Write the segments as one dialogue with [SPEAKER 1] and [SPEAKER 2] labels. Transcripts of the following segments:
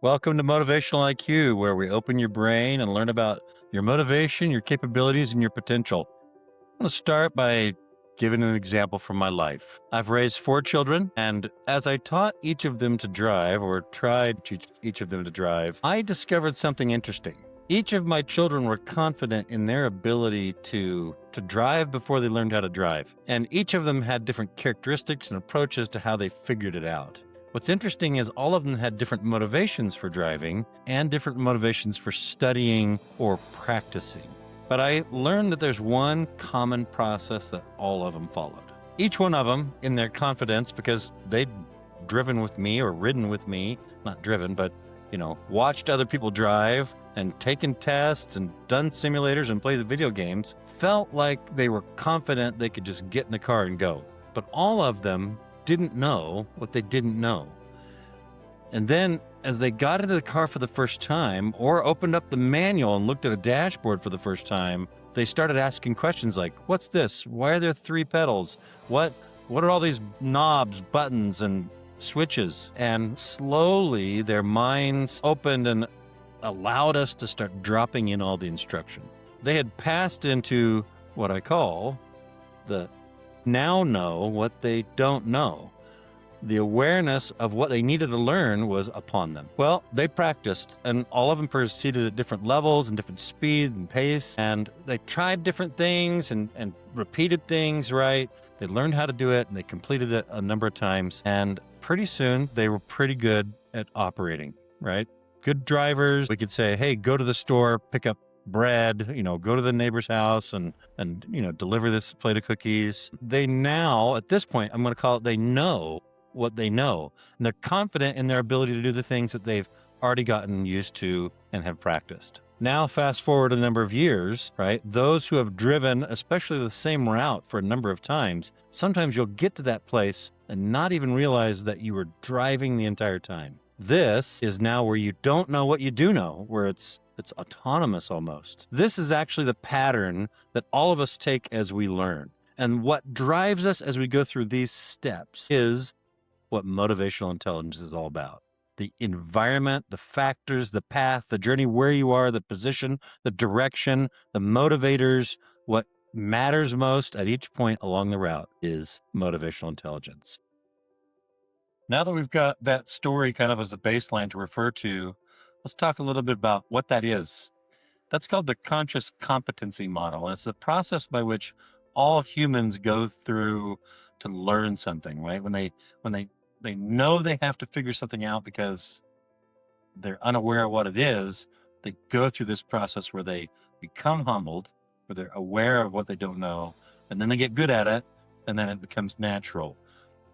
[SPEAKER 1] Welcome to Motivational IQ, where we open your brain and learn about your motivation, your capabilities, and your potential. I'm going to start by giving an example from my life. I've raised 4 children, and as I taught each of them to drive, or tried to teach each of them to drive, I discovered something interesting. Each of my children were confident in their ability to drive before they learned how to drive, and each of them had different characteristics and approaches to how they figured it out. What's interesting is all of them had different motivations for driving and different motivations for studying or practicing. But I learned that there's one common process that all of them followed. Each one of them, in their confidence, because they'd driven with me or ridden with me, not driven, but, watched other people drive and taken tests and done simulators and played video games, felt like they were confident they could just get in the car and go. But all of them didn't know what they didn't know. And then as they got into the car for the first time or opened up the manual and looked at a dashboard for the first time, they started asking questions like, what's this? Why are there 3 pedals? What are all these knobs, buttons, and switches? And slowly their minds opened and allowed us to start dropping in all the instruction. They had passed into what I call the now know what they don't know. The awareness of what they needed to learn was upon them. Well, they practiced, and all of them proceeded at different levels and different speed and pace, and they tried different things and repeated things right. They learned how to do it, and they completed it a number of times, and pretty soon they were pretty good at operating, right? Good drivers. We could say, hey, go to the store, pick up bread, go to the neighbor's house and deliver this plate of cookies. They now, at this point, I'm going to call it, they know what they know. And they're confident in their ability to do the things that they've already gotten used to and have practiced. Now, fast forward a number of years, right? Those who have driven, especially the same route for a number of times, sometimes you'll get to that place and not even realize that you were driving the entire time. This is now where you don't know what you do know, where it's autonomous almost. This is actually the pattern that all of us take as we learn. And what drives us as we go through these steps is what motivational intelligence is all about. The environment, the factors, the path, the journey, where you are, the position, the direction, the motivators, what matters most at each point along the route is motivational intelligence. Now that we've got that story kind of as a baseline to refer to, let's talk a little bit about what that is. That's called the conscious competency model. It's the process by which all humans go through to learn something, right? When they know they have to figure something out because they're unaware of what it is, they go through this process where they become humbled, where they're aware of what they don't know, and then they get good at it, and then it becomes natural.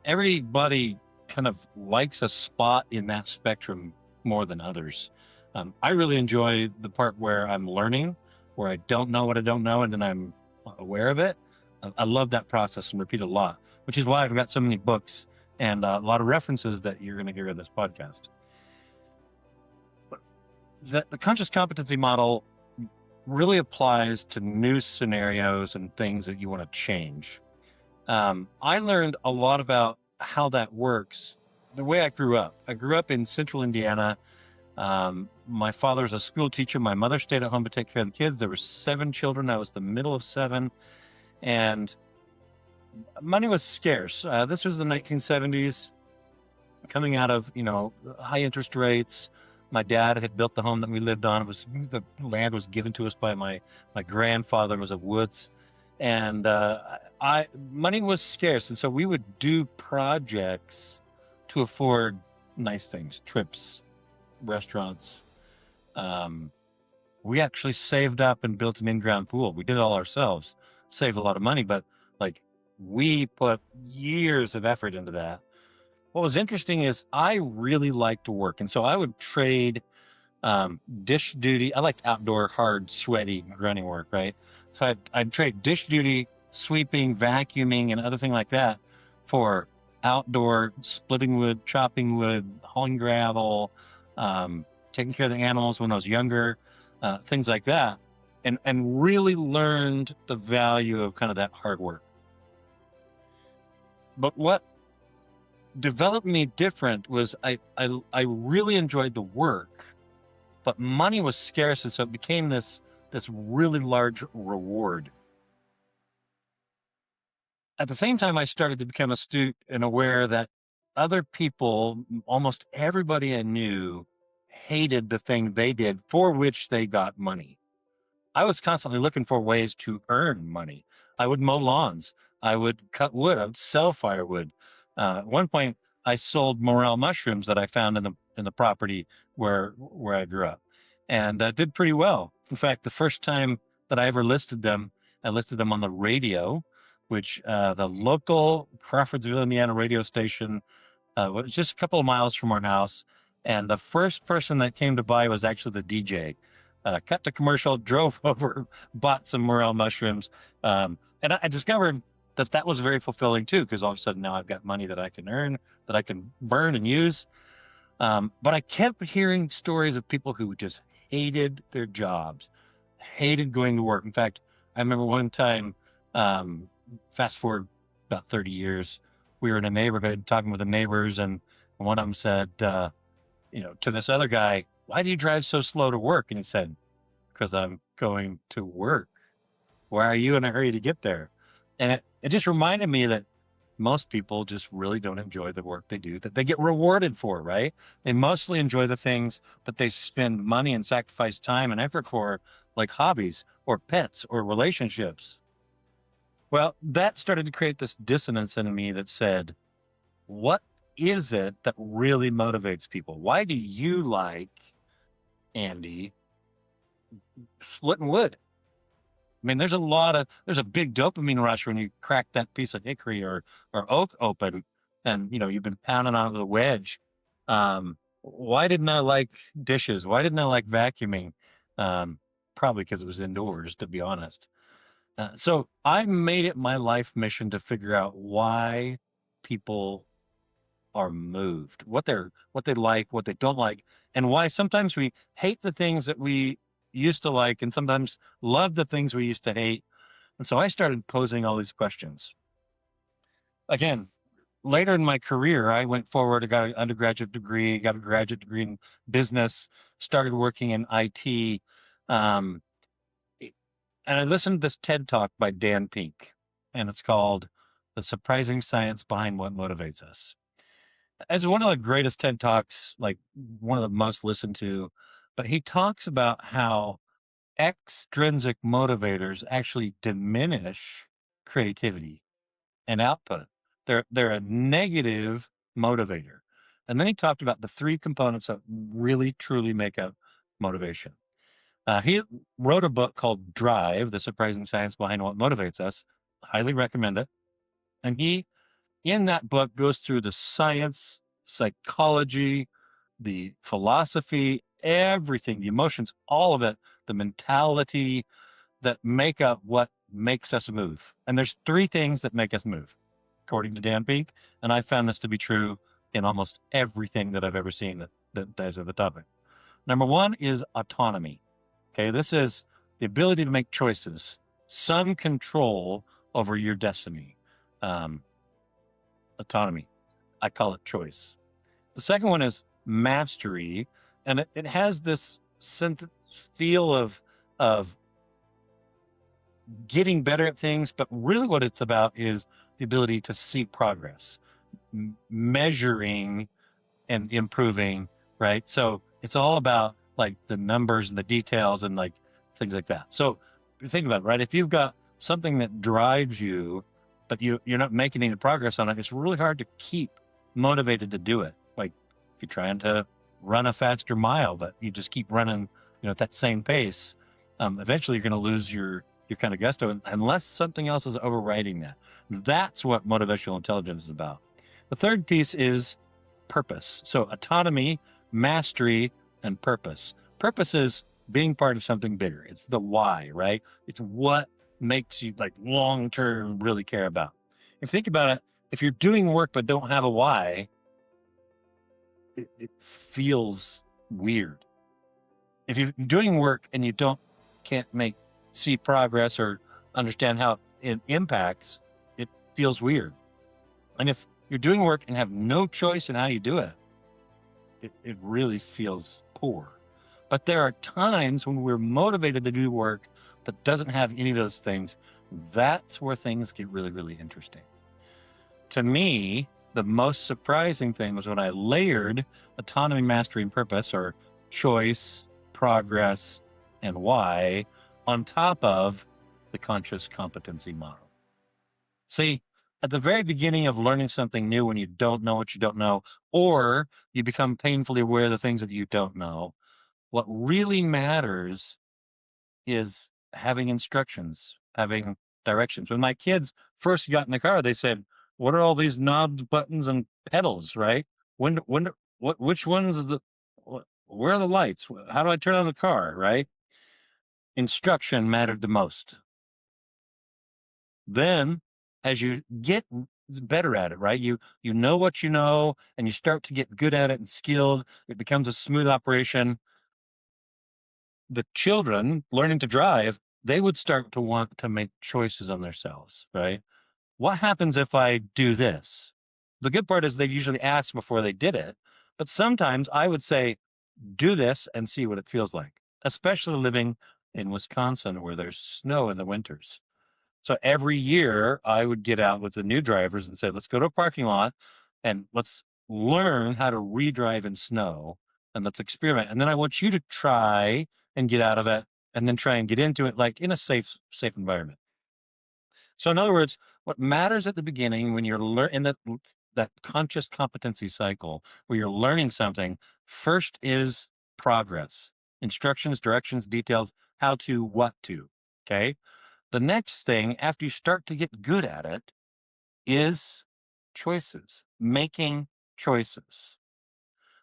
[SPEAKER 1] Everybody kind of likes a spot in that spectrum more than others. I really enjoy the part where I'm learning, where I don't know what I don't know, and then I'm aware of it. I love that process and repeat a lot, which is why I've got so many books and a lot of references that you're going to hear in this podcast. The conscious competency model really applies to new scenarios and things that you want to change. I learned a lot about how that works the way I grew up. I grew up in central Indiana. My father was a school teacher. My mother stayed at home to take care of the kids. There were 7 children. I was the middle of 7. And money was scarce. This was the 1970s, coming out of, high interest rates. My dad had built the home that we lived on. The land was given to us by my grandfather. It was of woods. And money was scarce. And so we would do projects to afford nice things, trips, restaurants. We actually saved up and built an in-ground pool. We did it all ourselves, saved a lot of money, but we put years of effort into that. What was interesting is I really liked to work. And so I would trade dish duty. I liked outdoor, hard, sweaty, grunting work, right? So I'd trade dish duty, sweeping, vacuuming, and other things like that for outdoor, splitting wood, chopping wood, hauling gravel, taking care of the animals when I was younger, things like that, and really learned the value of kind of that hard work. But what developed me different was I really enjoyed the work, but money was scarce, and so it became this really large reward. At the same time, I started to become astute and aware that other people, almost everybody I knew, hated the thing they did for which they got money. I was constantly looking for ways to earn money. I would mow lawns. I would cut wood. I would sell firewood. At one point, I sold morel mushrooms that I found in the property where I grew up, and did pretty well. In fact, the first time that I ever listed them, I listed them on the radio, which the local Crawfordsville, Indiana radio station was just a couple of miles from our house. And the first person that came to buy was actually the DJ. Cut to commercial, drove over, bought some morel mushrooms. And I discovered that that was very fulfilling too, because all of a sudden now I've got money that I can earn, that I can burn and use. But I kept hearing stories of people who just hated their jobs, hated going to work. In fact, I remember one time, fast forward about 30 years, we were in a neighborhood talking with the neighbors, and one of them said, to this other guy, "Why do you drive so slow to work?" And he said, "Because I'm going to work. Why are you in a hurry to get there?" And it just reminded me that most people just really don't enjoy the work they do that they get rewarded for, right? They mostly enjoy the things that they spend money and sacrifice time and effort for, like hobbies or pets or relationships. Well, that started to create this dissonance in me that said, what is it that really motivates people? Why do you like, Andy, splitting wood? I mean, there's a big dopamine rush when you crack that piece of hickory or oak open, and you've been pounding on it with a wedge. Why didn't I like dishes? Why didn't I like vacuuming? Um, Probably because it was indoors, to be honest. So I made it my life mission to figure out why people are moved, what they like, what they don't like, and why sometimes we hate the things that we used to like, and sometimes love the things we used to hate. And so I started posing all these questions. Again, later in my career, I went forward. I got an undergraduate degree, got a graduate degree in business, started working in IT. Um, and I listened to this TED talk by Dan Pink, and it's called "The Surprising Science Behind What Motivates Us." It's one of the greatest TED Talks, like one of the most listened to. But he talks about how extrinsic motivators actually diminish creativity and output. They're a negative motivator. And then he talked about the three components that really truly make up motivation. He wrote a book called Drive: The Surprising Science Behind What Motivates Us. Highly recommend it. And he in that book goes through the science, psychology, the philosophy, everything, the emotions, all of it, the mentality that make up what makes us move. And there's three things that make us move, according to Dan Peak. And I found this to be true in almost everything that I've ever seen that dives at the topic. Number one is autonomy. Okay, this is the ability to make choices, some control over your destiny. Um, Autonomy. I call it choice. The second one is mastery, and it has this feel of getting better at things, but really what it's about is the ability to see progress, measuring and improving, right? So it's all about like the numbers and the details and like things like that. So think about it, right? If you've got something that drives you, but you're not making any progress on it, it's really hard to keep motivated to do it. Like if you're trying to run a faster mile, but you just keep running, at that same pace, eventually you're going to lose your kind of gusto unless something else is overriding that. That's what motivational intelligence is about. The third piece is purpose. So autonomy, mastery, and purpose. Purpose is being part of something bigger. It's the why, right? It's what makes you like long term really care about. If you think about it, if you're doing work but don't have a why, it feels weird. If you're doing work and you can't see progress or understand how it impacts, it feels weird. And if you're doing work and have no choice in how you do it, it really feels poor. But there are times when we're motivated to do work that doesn't have any of those things. That's where things get really, really interesting. To me, the most surprising thing was when I layered autonomy, mastery, and purpose, or choice, progress, and why, on top of the conscious competency model. See, at the very beginning of learning something new, when you don't know what you don't know, or you become painfully aware of the things that you don't know, what really matters is having instructions, having directions. When my kids first got in the car, they said, "What are all these knobs, buttons, and pedals? Right? Which ones is the, where are the lights? How do I turn on the car?" Right? Instruction mattered the most. Then, as you get better at it, right? You know what you know, and you start to get good at it and skilled. It becomes a smooth operation. The children learning to drive, they would start to want to make choices on themselves, right? What happens if I do this? The good part is they usually ask before they did it, but sometimes I would say, do this and see what it feels like, especially living in Wisconsin where there's snow in the winters. So every year I would get out with the new drivers and say, let's go to a parking lot and let's learn how to redrive in snow and let's experiment. And then I want you to try and get out of it and then try and get into it like in a safe environment. So in other words, what matters at the beginning when you're in that conscious competency cycle where you're learning something, first is progress, instructions, directions, details, how to, what to. Okay. The next thing, after you start to get good at it, is choices, making choices.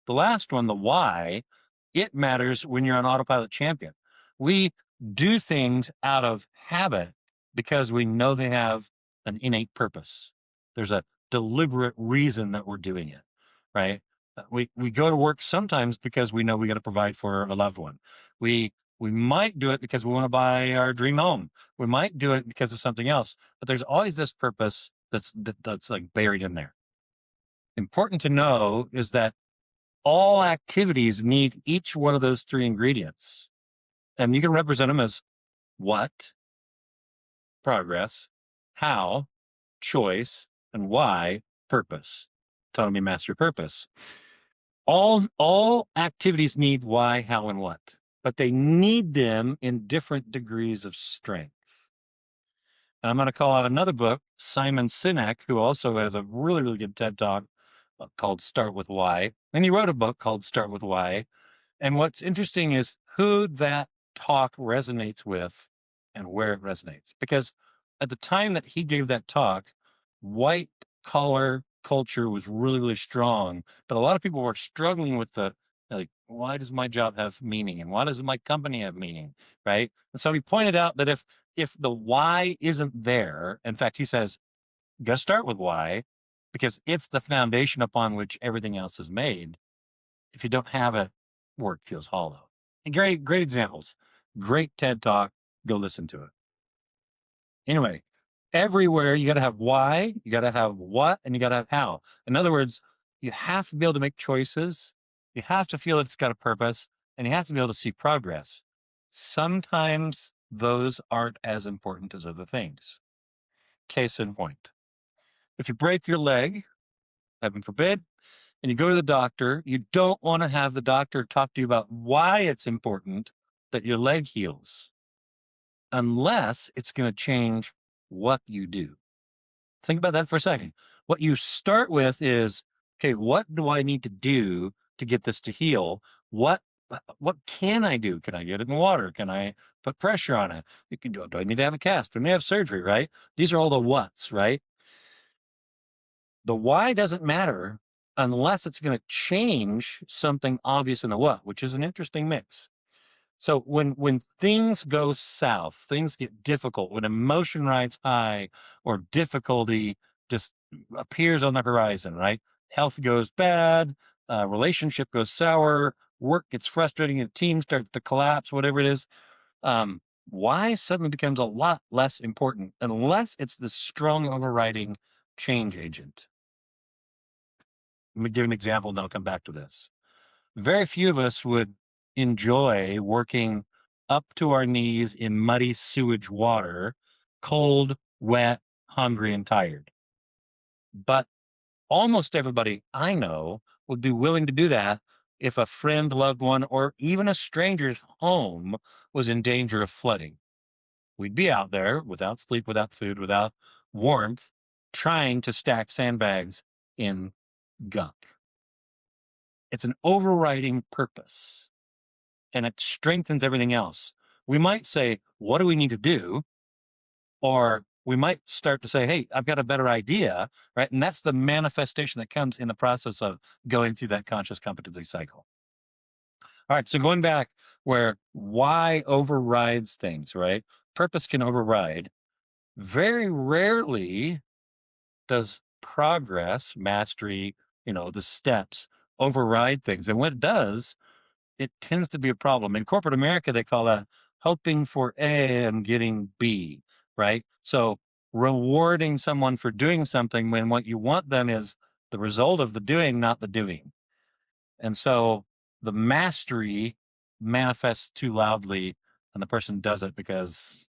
[SPEAKER 1] The last one, the why, it matters when you're an autopilot champion. We do things out of habit because we know they have an innate purpose. There's a deliberate reason that we're doing it, right? We go to work sometimes because we know we got to provide for a loved one. We might do it because we want to buy our dream home. We might do it because of something else, but there's always this purpose that's like buried in there. Important to know is that all activities need each one of those three ingredients. And you can represent them as what, progress, how, choice, and why, purpose. Autonomy, mastery, purpose. All activities need why, how, and what, but they need them in different degrees of strength. And I'm going to call out another book, Simon Sinek, who also has a really, really good TED Talk called Start With Why. And he wrote a book called Start With Why. And what's interesting is who that talk resonates with and where it resonates. Because at the time that he gave that talk, white collar culture was really, really strong. But a lot of people were struggling with the, like, why does my job have meaning? And why does my company have meaning? Right. And so he pointed out that if the why isn't there, in fact, he says, you got to start with why, because it's the foundation upon which everything else is made. If you don't have it, work feels hollow. And great examples. Great TED Talk. Go listen to it. Anyway, everywhere you got to have why, you got to have what, and you got to have how. In other words, you have to be able to make choices. You have to feel that it's got a purpose, and you have to be able to see progress. Sometimes those aren't as important as other things. Case in point. If you break your leg, heaven forbid, and you go to the doctor, you don't want to have the doctor talk to you about why it's important that your leg heals, unless it's going to change what you do. Think about that for a second. What you start with is, okay, what do I need to do to get this to heal? What can I do? Can I get it in water? Can I put pressure on it? Do I need to have a cast? Do I need to have surgery? Right? These are all the what's, right? The why doesn't matter unless it's going to change something obvious in the what, which is an interesting mix. So when things go south, things get difficult, when emotion rides high or difficulty just appears on the horizon, right? Health goes bad, relationship goes sour, work gets frustrating, and team starts to collapse, whatever it is. Why suddenly becomes a lot less important unless it's the strong overriding change agent. Let me give an example and then I'll come back to this. Very few of us would enjoy working up to our knees in muddy sewage water, cold, wet, hungry, and tired. But almost everybody I know would be willing to do that if a friend, loved one, or even a stranger's home was in danger of flooding. We'd be out there without sleep, without food, without warmth, trying to stack sandbags in gunk. It's an overriding purpose and it strengthens everything else. We might say, what do we need to do? Or we might start to say, hey, I've got a better idea, right? And that's the manifestation that comes in the process of going through that conscious competency cycle. All right, so going back where why overrides things, right? Purpose can override. Very rarely does progress, mastery, the steps override things. And when it does, it tends to be a problem. In corporate America, they call that hoping for A and getting B, right? So rewarding someone for doing something when what you want them is the result of the doing, not the doing. And so the mastery manifests too loudly and the person does it because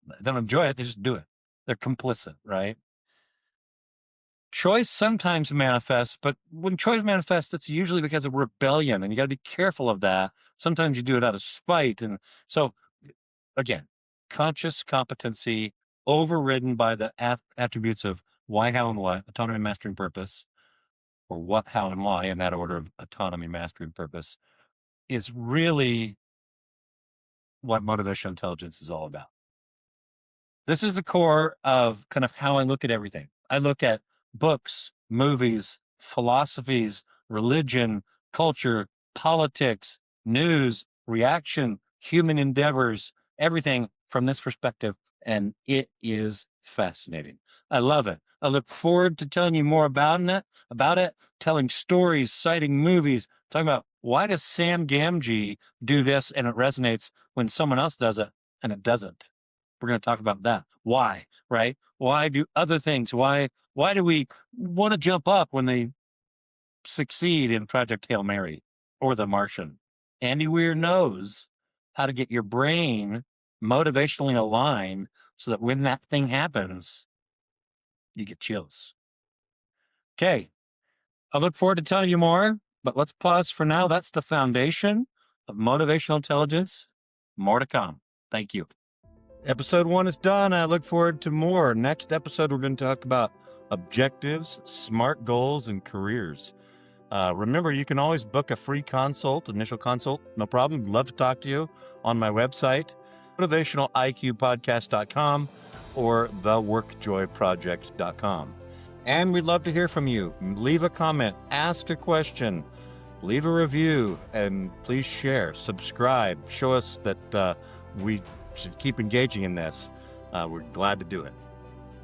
[SPEAKER 1] they don't enjoy it. They just do it. They're complicit, right? Choice sometimes manifests, but when choice manifests, it's usually because of rebellion, and you got to be careful of that. Sometimes you do it out of spite. And so, again, conscious competency overridden by the attributes of why, how, and what, autonomy, mastery, and purpose, or what, how, and why in that order of autonomy, mastery, and purpose, is really what motivational intelligence is all about. This is the core of kind of how I look at everything. I look at books, movies, philosophies, religion, culture, politics, news, reaction, human endeavors, everything from this perspective. And it is fascinating. I love it. I look forward to telling you more about it, telling stories, citing movies, talking about why does Sam Gamgee do this and it resonates when someone else does it and it doesn't. We're going to talk about that. Why, right? Why do other things? Why do we want to jump up when they succeed in Project Hail Mary or The Martian? Andy Weir knows how to get your brain motivationally aligned so that when that thing happens, you get chills. Okay. I look forward to telling you more, but let's pause for now. That's the foundation of motivational intelligence. More to come. Thank you. Episode 1 is done. I look forward to more. Next episode, we're going to talk about objectives, SMART goals, and careers. Remember, you can always book a free consult, initial consult. No problem. Love to talk to you on my website, motivationaliqpodcast.com or theworkjoyproject.com. And we'd love to hear from you. Leave a comment, ask a question, leave a review, and please share, subscribe, show us that we should keep engaging in this. We're glad to do it.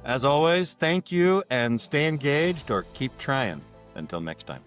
[SPEAKER 1] As always, thank you and stay engaged or keep trying. Until next time.